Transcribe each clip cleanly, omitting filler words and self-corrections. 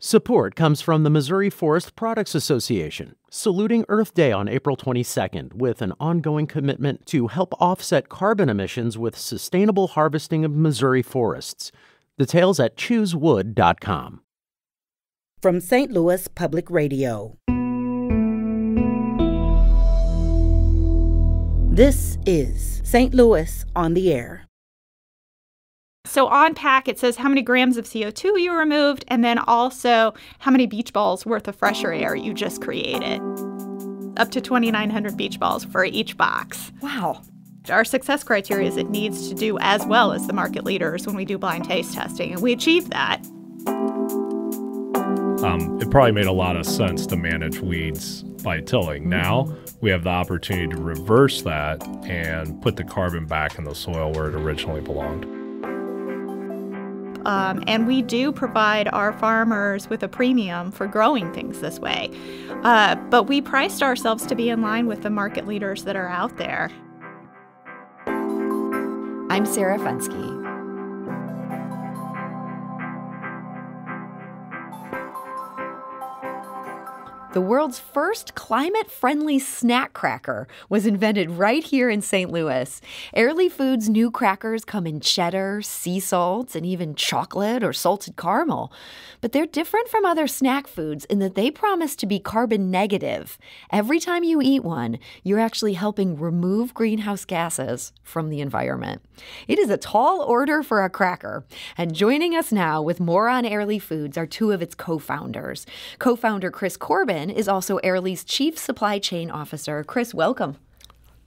Support comes from the Missouri Forest Products Association, saluting Earth Day on April 22nd with an ongoing commitment to help offset carbon emissions with sustainable harvesting of Missouri forests. Details at choosewood.com. From St. Louis Public Radio. This is St. Louis on the Air. So on pack, it says how many grams of CO2 you removed, and then also how many beach balls worth of fresher air you just created. Up to 2,900 beach balls for each box. Wow. Our success criteria is it needs to do as well as the market leaders when we do blind taste testing, and we achieved that. It probably made a lot of sense to manage weeds by tilling. Now we have the opportunity to reverse that and put the carbon back in the soil where it originally belonged. And we do provide our farmers with a premium for growing things this way. But we priced ourselves to be in line with the market leaders that are out there. I'm Sarah Fensky. The world's first climate-friendly snack cracker was invented right here in St. Louis. Airly Foods' new crackers come in cheddar, sea salt, and even chocolate or salted caramel. But they're different from other snack foods in that they promise to be carbon negative. Every time you eat one, you're actually helping remove greenhouse gases from the environment. It is a tall order for a cracker. And joining us now with more on Airly Foods are two of its co-founders. Co-founder Chris Corbin is also Airly's Chief Supply Chain Officer. Chris, welcome.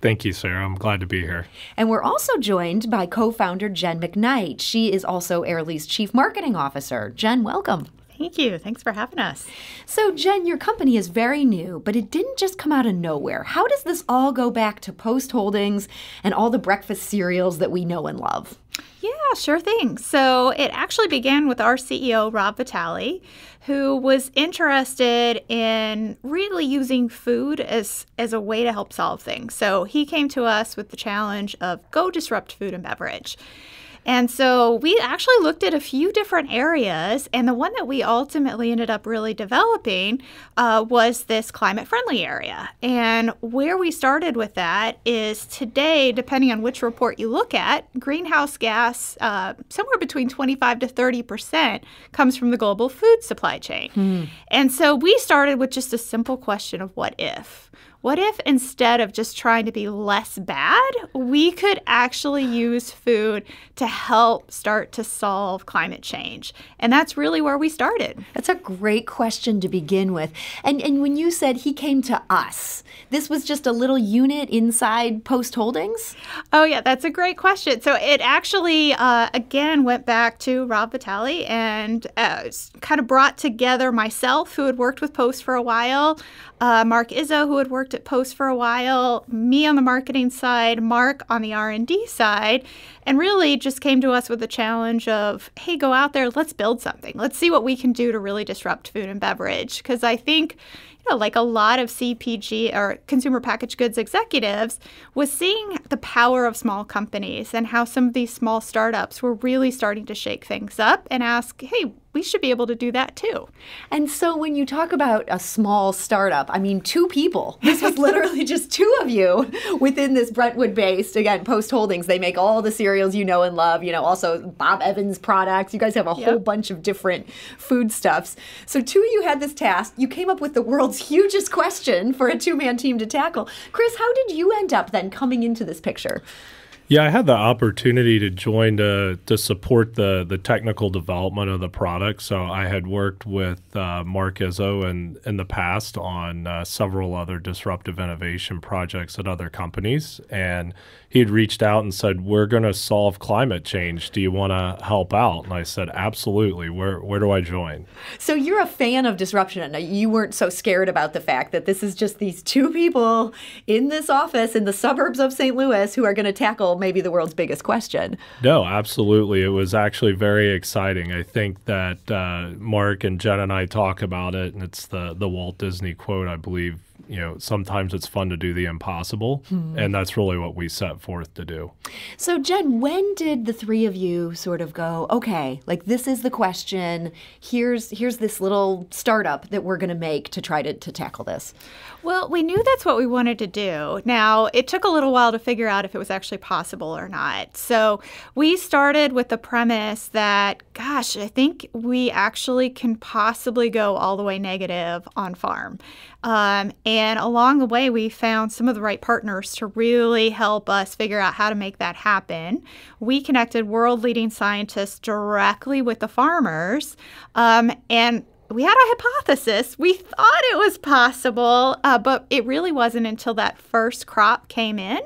Thank you, Sarah. I'm glad to be here. And we're also joined by co-founder Jen McKnight. She is also Airly's Chief Marketing Officer. Jen, welcome. Thank you. Thanks for having us. So, Jen, your company is very new, but it didn't just come out of nowhere. How does this all go back to Post Holdings and all the breakfast cereals that we know and love? Yeah, sure thing. So it actually began with our CEO, Rob Vitale, who was interested in really using food as a way to help solve things. So he came to us with the challenge of go disrupt food and beverage. And so we actually looked at a few different areas, and the one that we ultimately ended up really developing was this climate-friendly area. And where we started with that is today, depending on which report you look at, greenhouse gas, somewhere between 25 to 30% comes from the global food supply chain. And so we started with just a simple question of what if? What if instead of just trying to be less bad, we could actually use food to help start to solve climate change? And that's really where we started. That's a great question to begin with. And when you said he came to us, this was just a little unit inside Post Holdings? Oh, yeah, that's a great question. So it actually, again, went back to Rob Vitale and kind of brought together myself, who had worked with Post for a while, Mark Izzo, who had worked at Post for a while, me on the marketing side, Mark on the R&D side, and really just came to us with the challenge of, hey, go out there, let's build something. Let's see what we can do to really disrupt food and beverage. Because I think, like a lot of CPG or consumer packaged goods executives, was seeing the power of small companies and how some of these small startups were really starting to shake things up and ask, hey, we should be able to do that too. And so when you talk about a small startup, I mean, two people. This was literally just two of you within this Brentwood-based, again, Post Holdings. They make all the cereals you know and love, also Bob Evans products. You guys have a whole bunch of different foodstuffs. So two of you had this task. You came up with the world's hugest question for a two-man team to tackle. Chris, how did you end up then coming into this picture? Yeah, I had the opportunity to join to support the technical development of the product. So I had worked with Mark Izzo in the past on several other disruptive innovation projects at other companies. And he had reached out and said, we're going to solve climate change. Do you want to help out? And I said, absolutely. Where do I join? So you're a fan of disruption. You weren't so scared about the fact that this is just these two people in this office in the suburbs of St. Louis who are going to tackle maybe the world's biggest question. No, absolutely. It was actually very exciting. I think that Mark and Jen and I talk about it, and it's the Walt Disney quote, I believe, sometimes it's fun to do the impossible, and that's really what we set forth to do. So, Jen, when did the three of you sort of go, okay, like this is the question, here's this little startup that we're going to make to try to tackle this? Well, we knew that's what we wanted to do. Now, it took a little while to figure out if it was actually possible or not. So we started with the premise that, gosh, I think we actually can possibly go all the way negative on farm. And along the way, we found some of the right partners to really help us figure out how to make that happen. We connected world-leading scientists directly with the farmers, and we had a hypothesis. We thought it was possible, but it really wasn't until that first crop came in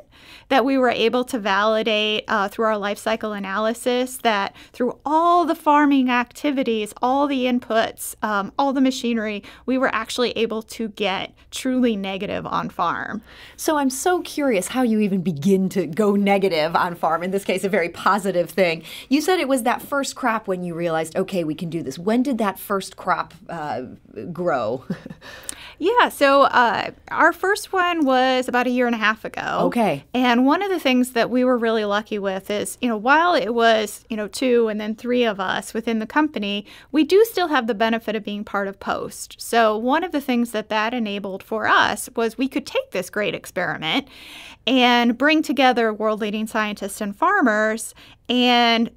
that we were able to validate through our life cycle analysis that through all the farming activities, all the inputs, all the machinery, we were actually able to get truly negative on farm. So I'm so curious how you even begin to go negative on farm, in this case, a very positive thing. You said it was that first crop when you realized, okay, we can do this. When did that first crop grow? Yeah, so our first one was about 1.5 years ago. Okay. And one of the things that we were really lucky with is, while it was, 2 and then 3 of us within the company, we do still have the benefit of being part of Post. So one of the things that enabled for us was we could take this great experiment and bring together world-leading scientists and farmers. And,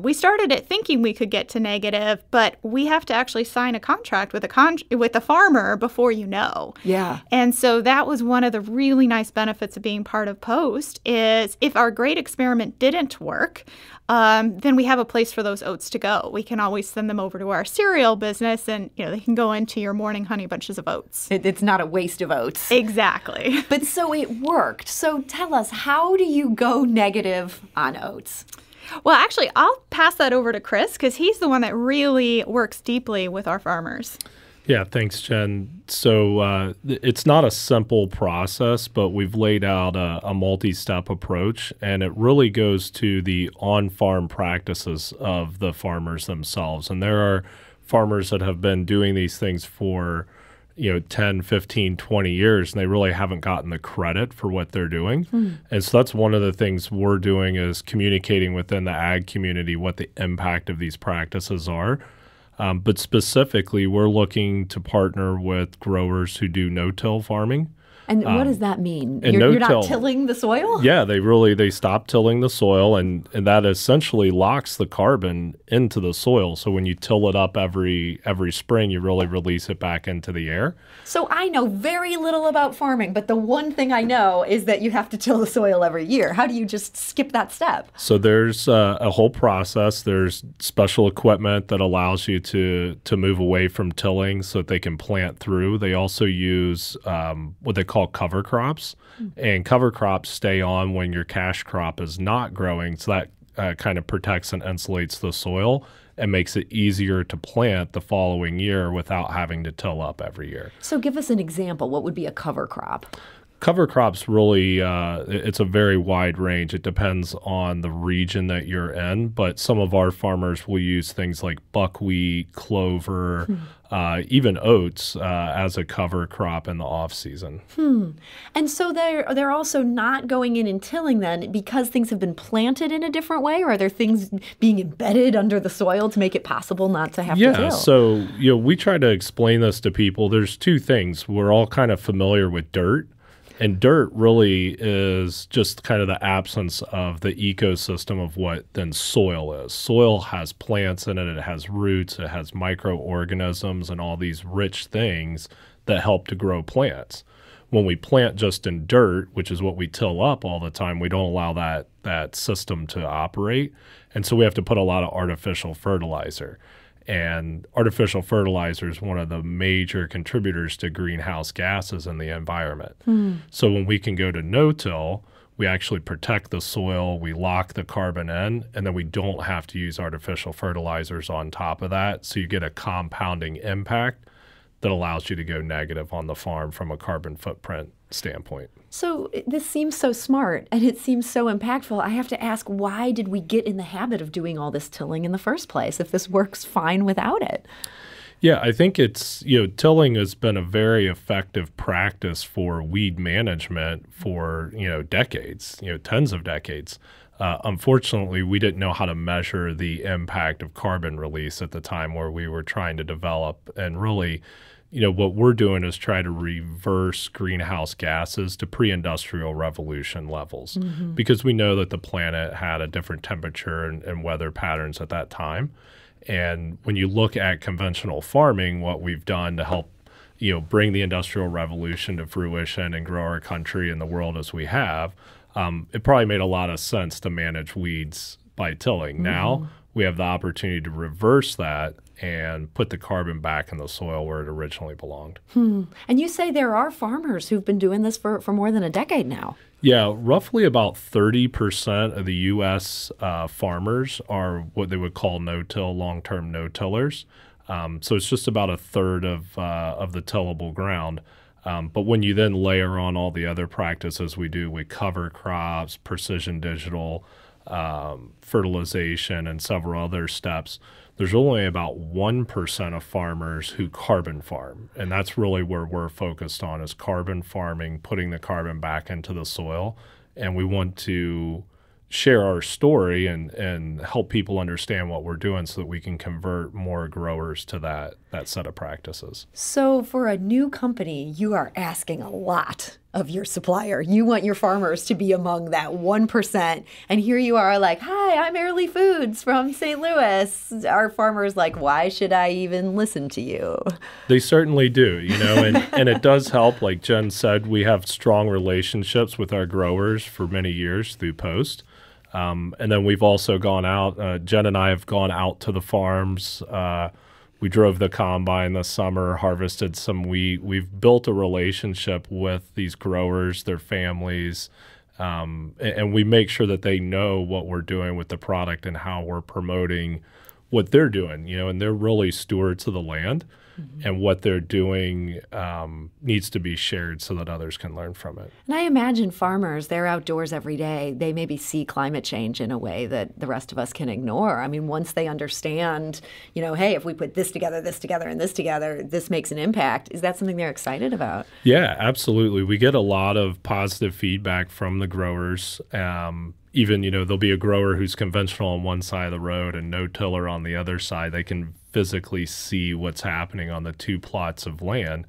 we started it thinking we could get to negative, but we have to actually sign a contract with a farmer before you know. Yeah. And so that was one of the really nice benefits of being part of Post is if our great experiment didn't work, then we have a place for those oats to go. We can always send them over to our cereal business and, they can go into your morning honey bunches of oats. It's not a waste of oats. Exactly. But so it worked. So tell us, how do you go negative on oats? Well, actually, I'll pass that over to Chris because he's the one that really works deeply with our farmers. Yeah, thanks, Jen. So it's not a simple process, but we've laid out a multi-step approach, and it really goes to the on-farm practices of the farmers themselves. And there are farmers that have been doing these things for 10, 15, 20 years, and they really haven't gotten the credit for what they're doing. And so that's one of the things we're doing is communicating within the ag community what the impact of these practices are. But specifically, we're looking to partner with growers who do no-till farming. And what does that mean? You're not tilling the soil? Yeah, they stop tilling the soil, and that essentially locks the carbon into the soil. So when you till it up every spring, you really release it back into the air. So I know very little about farming, but the one thing I know is that you have to till the soil every year. How do you just skip that step? So there's a whole process. There's special equipment that allows you to move away from tilling so that they can plant through. They also use what they call cover crops, and cover crops stay on when your cash crop is not growing, so that kind of protects and insulates the soil and makes it easier to plant the following year without having to till up every year. So give us an example. What would be a cover crop? Cover crops really, it's a very wide range. It depends on the region that you're in, but some of our farmers will use things like buckwheat, clover, even oats as a cover crop in the off season. And so they're also not going in and tilling then because things have been planted in a different way, or are there things being embedded under the soil to make it possible not to have to till? Yeah, so we try to explain this to people. There's two things. We're all kind of familiar with dirt. And dirt really is just kind of the absence of the ecosystem of what then soil is. Soil has plants in it, it has roots, it has microorganisms and all these rich things that help to grow plants. When we plant just in dirt, which is what we till up all the time, we don't allow that system to operate. And so we have to put a lot of artificial fertilizer. And artificial fertilizer is one of the major contributors to greenhouse gases in the environment. So when we can go to no-till, we actually protect the soil, we lock the carbon in, and then we don't have to use artificial fertilizers on top of that. So you get a compounding impact that allows you to go negative on the farm from a carbon footprint standpoint. So this seems so smart and it seems so impactful. I have to ask, why did we get in the habit of doing all this tilling in the first place if this works fine without it? Yeah, I think it's, tilling has been a very effective practice for weed management for, decades, tens of decades. Unfortunately, we didn't know how to measure the impact of carbon release at the time where we were trying to develop. And really, what we're doing is try to reverse greenhouse gases to pre-industrial revolution levels because we know that the planet had a different temperature and weather patterns at that time. And when you look at conventional farming, what we've done to help, bring the industrial revolution to fruition and grow our country and the world as we have, it probably made a lot of sense to manage weeds by tilling. Now we have the opportunity to reverse that and put the carbon back in the soil where it originally belonged. And you say there are farmers who've been doing this for more than a decade now. Yeah, roughly about 30% of the U.S. Farmers are what they would call no-till, long-term no-tillers. So it's just about a third of the tillable ground. But when you then layer on all the other practices we do with cover crops, precision digital, fertilization, and several other steps, there's only about 1% of farmers who carbon farm. And that's really where we're focused on is carbon farming, putting the carbon back into the soil. And we want to share our story and help people understand what we're doing so that we can convert more growers to that set of practices. So for a new company, you are asking a lot of your supplier. You want your farmers to be among that 1%. And here you are like, hi, I'm Airly Foods from St. Louis. Our farmers like, why should I even listen to you? They certainly do, and it does help. Like Jen said, we have strong relationships with our growers for many years through Post. And then we've also gone out, Jen and I have gone out to the farms. We drove the combine this summer, harvested some wheat. We've built a relationship with these growers, their families, and we make sure that they know what we're doing with the product and how we're promoting what they're doing, and they're really stewards of the land. And what they're doing needs to be shared so that others can learn from it. And I imagine farmers, they're outdoors every day. They maybe see climate change in a way that the rest of us can ignore. I mean, once they understand, hey, if we put this together, and this together, this makes an impact. Is that something they're excited about? Yeah, absolutely. We get a lot of positive feedback from the growers. Even, there'll be a grower who's conventional on one side of the road and no-tiller on the other side. They can physically see what's happening on the two plots of land.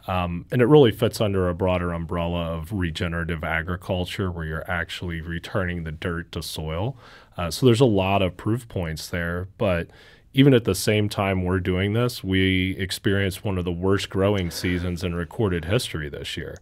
And it really fits under a broader umbrella of regenerative agriculture where you're actually returning the dirt to soil. So there's a lot of proof points there. But even at the same time we're doing this, we experienced one of the worst growing seasons in recorded history this year.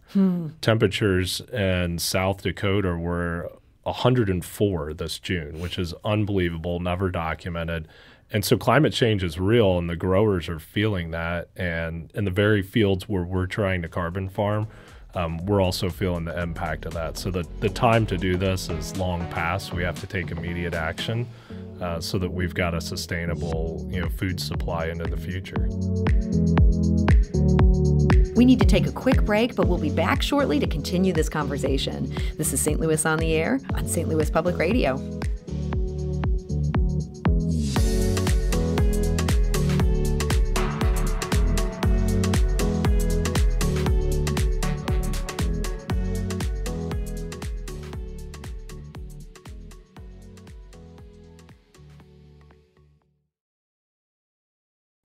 Temperatures in South Dakota were 104 this June, which is unbelievable, never documented. And so climate change is real, and the growers are feeling that. And in the very fields where we're trying to carbon farm, we're also feeling the impact of that. So the time to do this is long past. We have to take immediate action so that we've got a sustainable, food supply into the future. We need to take a quick break, but we'll be back shortly to continue this conversation. This is St. Louis on the Air on St. Louis Public Radio.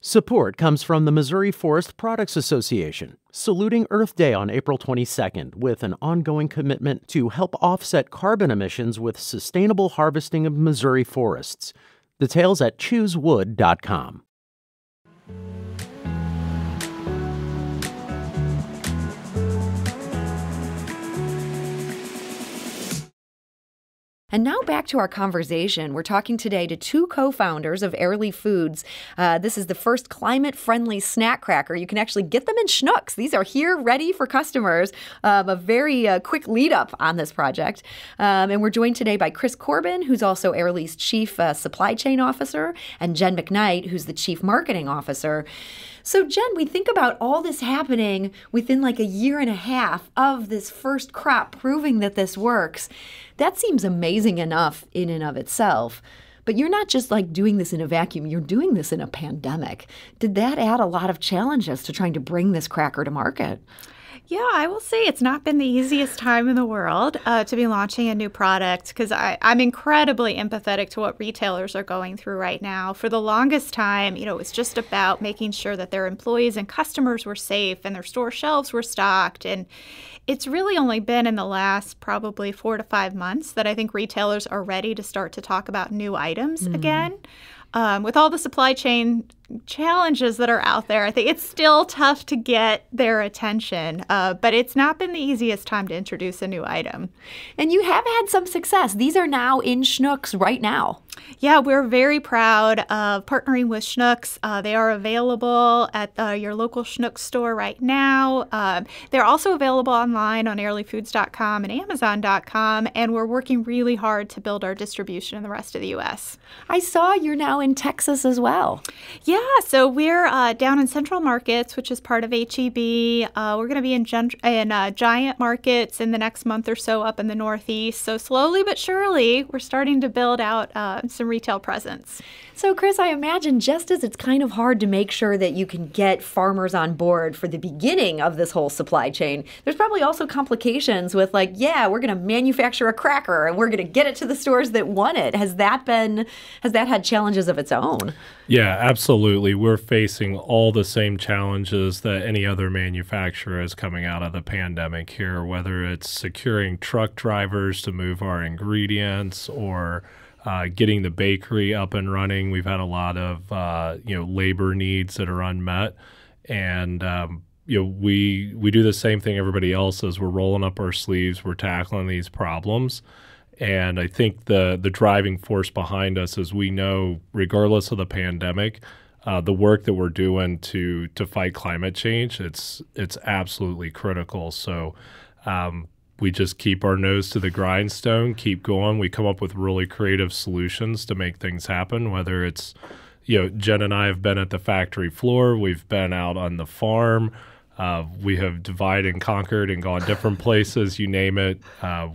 Support comes from the Missouri Forest Products Association, saluting Earth Day on April 22nd with an ongoing commitment to help offset carbon emissions with sustainable harvesting of Missouri forests. Details at choosewood.com. And now back to our conversation. We're talking today to two co-founders of Airly Foods. This is the first climate-friendly snack cracker. You can actually get them in Schnucks. These are here, ready for customers. A very quick lead-up on this project. And we're joined today by Chris Corbin, who's also Airly's Chief Supply Chain Officer, and Jen McKnight, who's the Chief Marketing Officer. So, Jen, we think about all this happening within like a year and a half of this first crop proving that this works. That seems amazing enough in and of itself. But you're not just like doing this in a vacuum, you're doing this in a pandemic. Did that add a lot of challenges to trying to bring this cracker to market? Yeah, I will say it's not been the easiest time in the world to be launching a new product because I'm incredibly empathetic to what retailers are going through right now. For the longest time, it was just about making sure that their employees and customers were safe and their store shelves were stocked. And it's really only been in the last probably 4 to 5 months that I think retailers are ready to start to talk about new items again. With all the supply chain challenges that are out there, I think it's still tough to get their attention, but it's not been the easiest time to introduce a new item. And you have had some success. These are now in Schnucks right now. Yeah, we're very proud of partnering with Schnucks. They are available at your local Schnucks store right now. They're also available online on airlyfoods.com and amazon.com, and we're working really hard to build our distribution in the rest of the U.S. I saw you're now in Texas as well. Yeah, so we're down in Central Markets, which is part of H-E-B. We're going to be in Giant Markets in the next month or so up in the Northeast. So slowly but surely, we're starting to build out some retail presence. So, Chris, I imagine just as it's kind of hard to make sure that you can get farmers on board for the beginning of this whole supply chain, there's probably also complications with we're going to manufacture a cracker and we're going to get it to the stores that want it. Has that had challenges of its own? Yeah, absolutely. We're facing all the same challenges that any other manufacturer is coming out of the pandemic here, whether it's securing truck drivers to move our ingredients or getting the bakery up and running. We've had a lot of labor needs that are unmet, and we do the same thing everybody else is. We're rolling up our sleeves. We're tackling these problems, and I think the driving force behind us is we know, regardless of the pandemic, the work that we're doing to fight climate change, it's absolutely critical. So. We just keep our nose to the grindstone, keep going. We come up with really creative solutions to make things happen, whether it's, Jen and I have been at the factory floor. We've been out on the farm. We have divided and conquered and gone different places, you name it.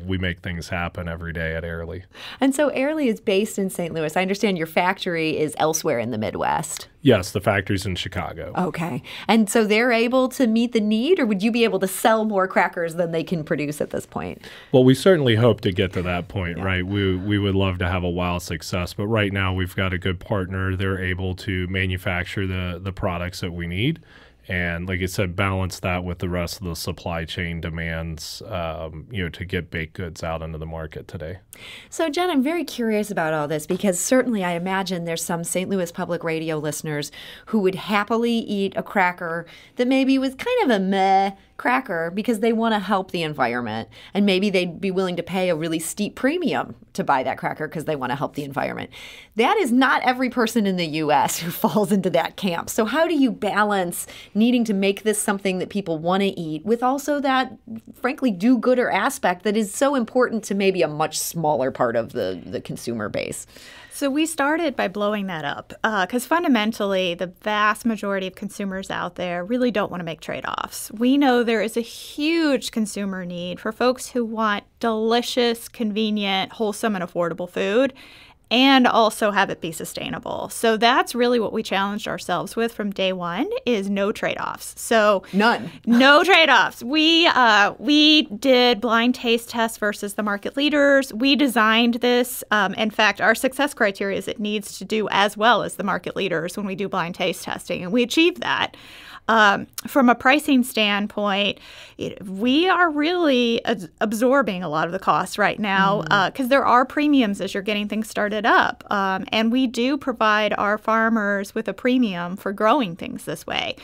We make things happen every day at Airly. And so Airly is based in St. Louis. I understand your factory is elsewhere in the Midwest. Yes, the factory's in Chicago. Okay. And so they're able to meet the need, or would you be able to sell more crackers than they can produce at this point? Well, we certainly hope to get to that point, right? We would love to have a wild success, but right now we've got a good partner. They're able to manufacture the products that we need. And like I said, balance that with the rest of the supply chain demands, to get baked goods out into the market today. So, Jen, I'm very curious about all this because certainly I imagine there's some St. Louis Public Radio listeners who would happily eat a cracker that maybe was kind of a meh cracker because they want to help the environment. And maybe they'd be willing to pay a really steep premium to buy that cracker because they want to help the environment. That is not every person in the U.S. who falls into that camp. So how do you balance needing to make this something that people want to eat with also that, frankly, do-gooder aspect that is so important to maybe a much smaller part of the consumer base? So we started by blowing that up because fundamentally the vast majority of consumers out there really don't want to make trade-offs. We know there is a huge consumer need for folks who want delicious, convenient, wholesome, and affordable food and also have it be sustainable. So that's really what we challenged ourselves with from day one is no trade-offs. So none. No trade-offs. We did blind taste tests versus the market leaders. We designed this. In fact, our success criteria is it needs to do as well as the market leaders when we do blind taste testing, and we achieved that. From a pricing standpoint, we are really absorbing a lot of the costs right now because there are premiums as you're getting things started up. And we do provide our farmers with a premium for growing things this way.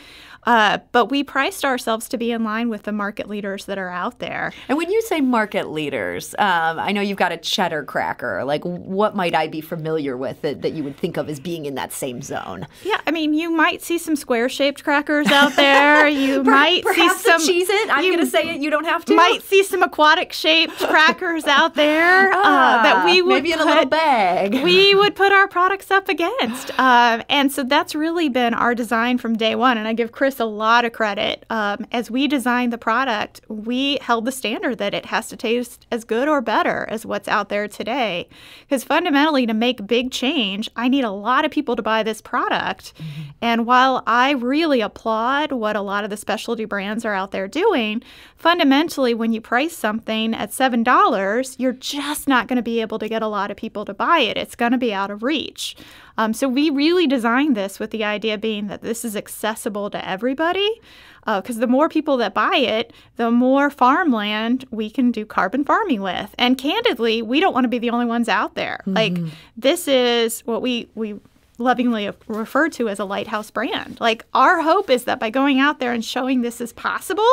But we priced ourselves to be in line with the market leaders that are out there. And when you say market leaders, I know you've got a cheddar cracker. Like, what might I be familiar with that you would think of as being in that same zone? Yeah, I mean, you might see some square-shaped crackers out there. You might perhaps see some Cheez-It. I'm going to say it. You don't have to. Might see some aquatic-shaped crackers out there that we would maybe in a little bag. We would put our products up against. And so that's really been our design from day one. And I give Chris a lot of credit. As we designed the product, we held the standard that it has to taste as good or better as what's out there today. Because fundamentally, to make big change, I need a lot of people to buy this product. Mm-hmm. And while I really applaud what a lot of the specialty brands are out there doing, fundamentally, when you price something at $7, you're just not going to be able to get a lot of people to buy it. It's going to be out of reach. So we really designed this with the idea being that this is accessible to everybody, because the more people that buy it, the more farmland we can do carbon farming with. And candidly, we don't want to be the only ones out there. Mm-hmm. Like, this is what we lovingly refer to as a lighthouse brand. Like, our hope is that by going out there and showing this is possible,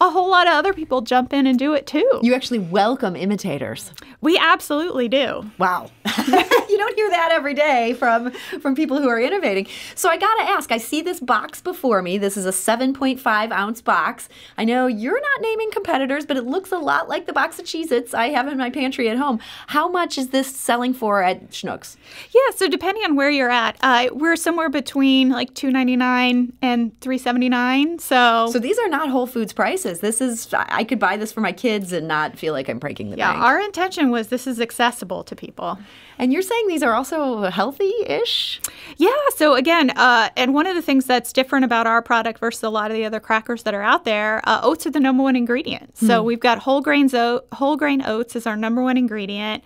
a whole lot of other people jump in and do it too. You actually welcome imitators. We absolutely do. Wow. You don't hear that every day from people who are innovating. So I got to ask, I see this box before me. This is a 7.5-ounce box. I know you're not naming competitors, but it looks a lot like the box of Cheez-Its I have in my pantry at home. How much is this selling for at Schnucks? Yeah, so depending on where you're at, we're somewhere between like $2.99 and $3.79. So these are not Whole Foods prices. This is, I could buy this for my kids and not feel like I'm breaking the bank. Yeah, our intention was this is accessible to people. And you're saying these are also healthy-ish? Yeah. So again, and one of the things that's different about our product versus a lot of the other crackers that are out there, oats are the number one ingredient. So we've got whole grain oats as our number one ingredient.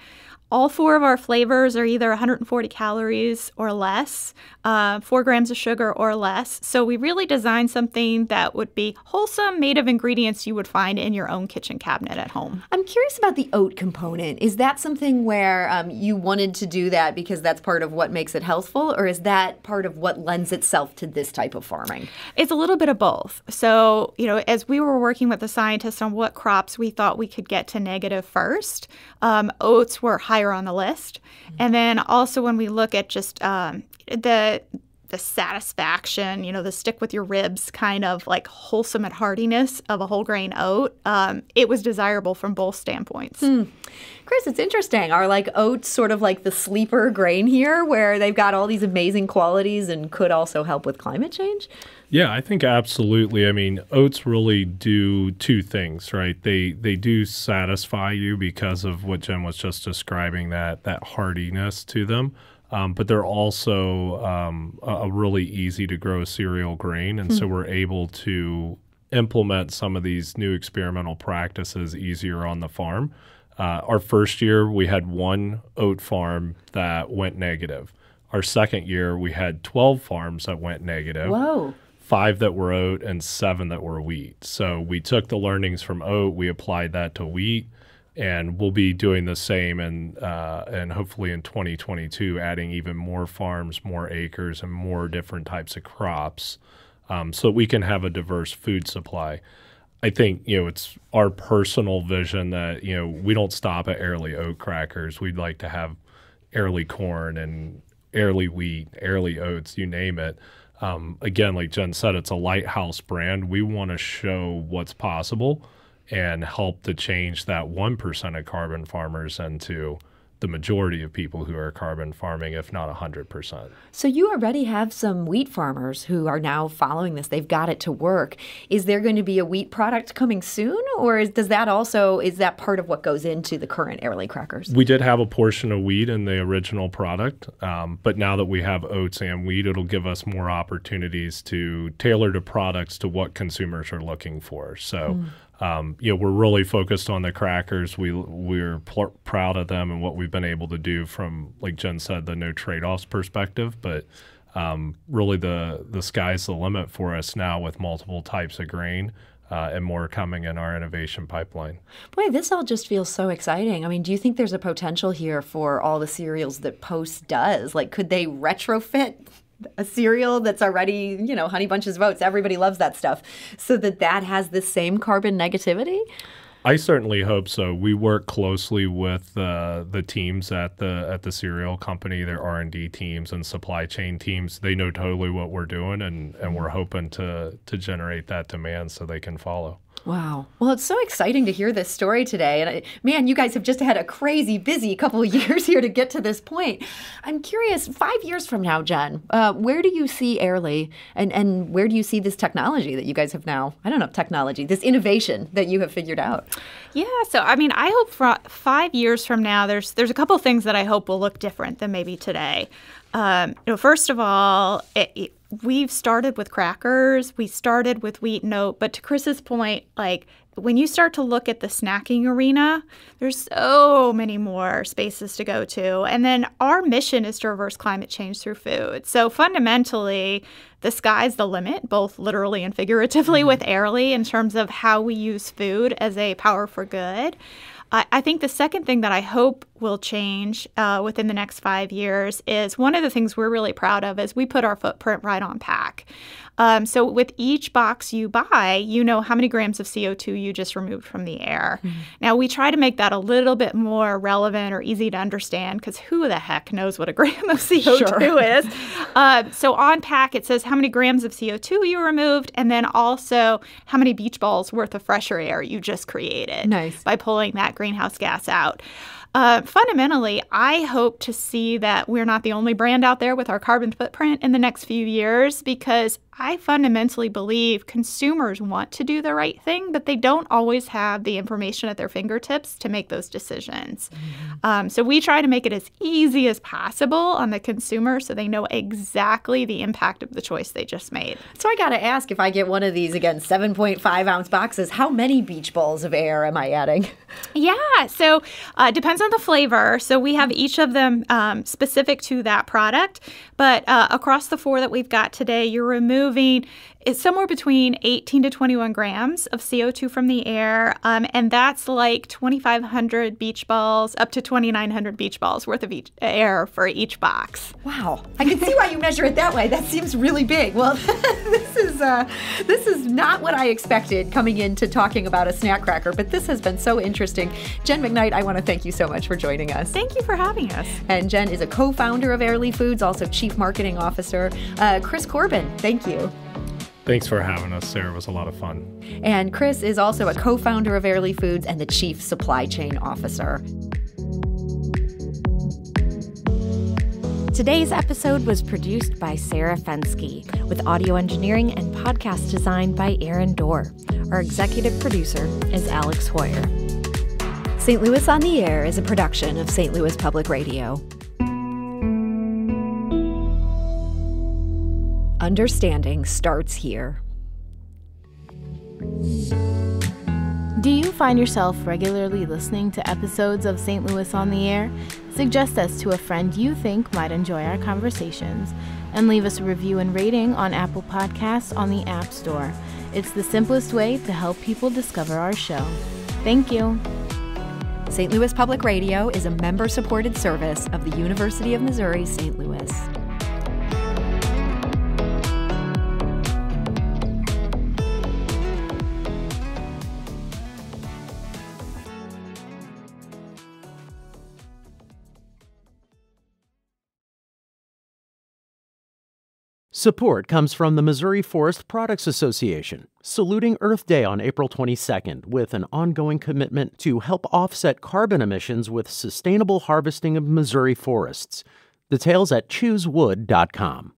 All 4 of our flavors are either 140 calories or less, 4 grams of sugar or less. So we really designed something that would be wholesome, made of ingredients you would find in your own kitchen cabinet at home. I'm curious about the oat component. Is that something where you wanted to do that because that's part of what makes it healthful, or is that part of what lends itself to this type of farming? It's a little bit of both. So, as we were working with the scientists on what crops we thought we could get to negative first, oats were higher on the list. And then also when we look at just the satisfaction, the stick with your ribs kind of like wholesome and heartiness of a whole grain oat, it was desirable from both standpoints. Chris, it's interesting. Are like oats sort of like the sleeper grain here where they've got all these amazing qualities and could also help with climate change? Yeah, I think absolutely. I mean, oats really do 2 things, right? They do satisfy you because of what Jen was just describing, that hardiness to them. But they're also a really easy to grow cereal grain. And so we're able to implement some of these new experimental practices easier on the farm. Our first year, we had 1 oat farm that went negative. Our second year, we had 12 farms that went negative. Whoa. 5 that were oat and 7 that were wheat. So we took the learnings from oat, we applied that to wheat, and we'll be doing the same and hopefully in 2022 adding even more farms, more acres, and more different types of crops so we can have a diverse food supply. I think, it's our personal vision that, we don't stop at Airly oat crackers. We'd like to have Airly corn and Airly wheat, Airly oats, you name it. Again, like Jen said, it's a lighthouse brand. We want to show what's possible and help to change that 1% of carbon farmers into the majority of people who are carbon farming, if not 100%. So you already have some wheat farmers who are now following this. They've got it to work. Is there going to be a wheat product coming soon, or is that part of what goes into the current Airly crackers? We did have a portion of wheat in the original product, but now that we have oats and wheat, it'll give us more opportunities to tailor the products to what consumers are looking for. So we're really focused on the crackers. We're proud of them and what we've been able to do from, like Jen said, the no trade-offs perspective. But really the sky's the limit for us now with multiple types of grain and more coming in our innovation pipeline. Boy, this all just feels so exciting. I mean, do you think there's a potential here for all the cereals that Post does? Like, could they retrofit a cereal that's already, Honey Bunches of Oats, everybody loves that stuff, so that has the same carbon negativity? I certainly hope so. We work closely with the teams at the cereal company, their R&D teams and supply chain teams. They know totally what we're doing, and we're hoping to generate that demand so they can follow. Wow. Well, it's so exciting to hear this story today. And man, you guys have just had a crazy busy couple of years here to get to this point. I'm curious, 5 years from now, Jen, where do you see Airly and where do you see this technology that you guys have now, I don't know, technology, this innovation that you have figured out? Yeah, so I mean, I hope for 5 years from now, there's a couple of things that I hope will look different than maybe today. First of all, we've started with crackers, we started with wheat and oat, but to Chris's point, like when you start to look at the snacking arena, there's so many more spaces to go to. And then our mission is to reverse climate change through food. So fundamentally, the sky's the limit, both literally and figuratively with Airly in terms of how we use food as a power for good. I think the second thing that I hope will change within the next 5 years is one of the things we're really proud of is we put our footprint right on pack. So with each box you buy, you know how many grams of CO2 you just removed from the air. Mm-hmm. Now, we try to make that a little bit more relevant or easy to understand because who the heck knows what a gram of CO2 is? So on pack, it says how many grams of CO2 you removed and then also how many beach balls worth of fresher air you just created by pulling that greenhouse gas out. Fundamentally, I hope to see that we're not the only brand out there with our carbon footprint in the next few years because I fundamentally believe consumers want to do the right thing, but they don't always have the information at their fingertips to make those decisions. Mm-hmm. So we try to make it as easy as possible on the consumer so they know exactly the impact of the choice they just made. So I got to ask, if I get one of these, again, 7.5-ounce boxes, how many beach balls of air am I adding? Yeah, so it depends on the flavor. So we have each of them specific to that product. But across the 4 that we've got today, you're removing it's somewhere between 18 to 21 grams of CO2 from the air, and that's like 2,500 beach balls up to 2,900 beach balls worth of air for each box. Wow. I can see why you measure it that way. That seems really big. Well, this is not what I expected coming into talking about a snack cracker, but this has been so interesting. Jen McKnight, I want to thank you so much for joining us. Thank you for having us. And Jen is a co-founder of Airly Foods, also Chief Marketing Officer. Chris Corbin, thank you. Thanks for having us, Sarah. It was a lot of fun. And Chris is also a co-founder of Airly Foods and the Chief Supply Chain Officer. Today's episode was produced by Sarah Fensky, with audio engineering and podcast design by Aaron Dorr. Our executive producer is Alex Hoyer. St. Louis on the Air is a production of St. Louis Public Radio. Understanding starts here. Do you find yourself regularly listening to episodes of St. Louis on the Air? Suggest us to a friend you think might enjoy our conversations, and leave us a review and rating on Apple Podcasts on the App Store. It's the simplest way to help people discover our show. Thank you. St. Louis Public Radio is a member-supported service of the University of Missouri, St. Louis. Support comes from the Missouri Forest Products Association, saluting Earth Day on April 22nd with an ongoing commitment to help offset carbon emissions with sustainable harvesting of Missouri forests. Details at choosewood.com.